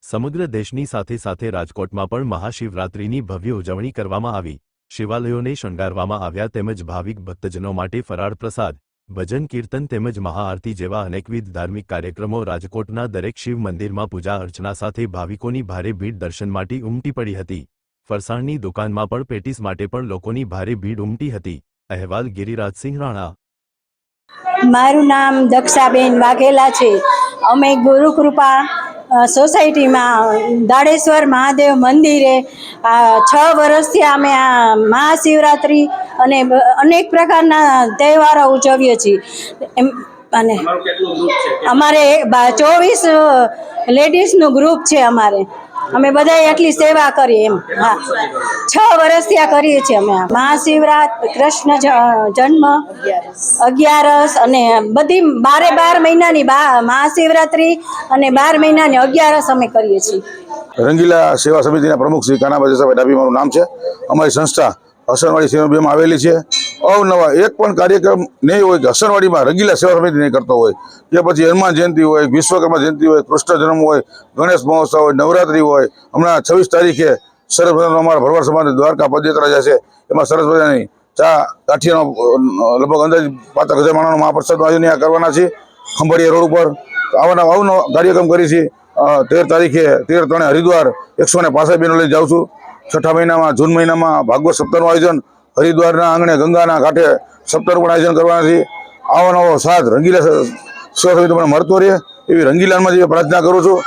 સમગ્ર દેશની સાથે સાથે રાજકોટમાં પણ મહાશિવરાત્રિની ભવ્ય ઉજવણી કરવામાં આવી। શિવાલયોને શણગારવામાં આવ્યા તેમજ ભાવિક ભક્તજનો માટે ફરાળ પ્રસાદ, ભજન કીર્તન તેમજ મહાઆરતી જેવા અનેકવિધ ધાર્મિક કાર્યક્રમો। રાજકોટના દરેક શિવ મંદિરમાં પૂજા અર્ચના સાથે ભાવિકોની ભારે ભીડ દર્શન માટે ઉમટી પડી હતી। ફરસાણની દુકાનમાં પણ પેટીસ માટે પણ લોકોની ભારે ભીડ ઉમટી હતી। અહેવાલ ગિરિરાજસિંહ રાણા। મારું નામ દક્ષાબેન વાઘેલા છે। અમે ગુરુકૃપા સોસાયટીમાં દાડેશ્વર મહાદેવ મંદિરે 6 વર્ષથી અમે આ મહાશિવરાત્રિ અને અનેક પ્રકારના તહેવારો ઉજવીએ છીએ। અને અમારે 24 લેડીઝનું ગ્રુપ છે। અમે બધા એટલી સેવા કરીએ એમ। હા, 6 વર્ષથી આ કરીએ છીએ અમે। મહાશિવરાત્રિ, કૃષ્ણ જન્મ, 11 અને બધી 12 મહિનાની મહાશિવરાત્રિ અને 12 મહિનાની 11 અમે કરીએ છીએ। રંગીલા સેવા સમિતિના પ્રમુખ શ્રી કાનાભાઈ જસાભાઈ ડાભી મારું નામ છે। અમારી સંસ્થા હસનવાડી સેવાબેમાં આવેલી છે। અવનવા એક પણ કાર્યક્રમ નહીં હોય કે હસનવાડીમાં રંગીલા સેવા સમિતિ નહીં કરતો હોય, કે પછી હનુમાન જયંતિ હોય, વિશ્વકર્મા જયંતિ હોય, કૃષ્ણ જન્મ હોય, ગણેશ મહોત્સવ હોય, નવરાત્રિ હોય। હમણાં 26 તારીખે સરસ મજાનો અમારા ભરવાડ સમાજ દ્વારકા પદયાત્રા જશે। એમાં સરસ મજાની ચા ગાંઠિયાનો લગભગ અંદાજે 5000 માણસનો મહાપ્રસાદનું આયોજન કરવાના છે ખંભાળિયા રોડ ઉપર। આવનો કાર્યક્રમ કરી છે। 13 તારીખે 13/3 હરિદ્વાર 165 બહેનો લઈને જાઉં છું। છઠ્ઠા મહિનામાં જૂન મહિનામાં ભાગવત સપ્તાહનું આયોજન, હરિદ્વારના આંગણે ગંગાના કાંઠે સપ્તાહનું પણ આયોજન કરવાના છે। આવો નવો સાથ રંગીલા સેવા સમિતિ મને મળતો રહે એવી રંગીલામાં જે પ્રાર્થના કરું છું।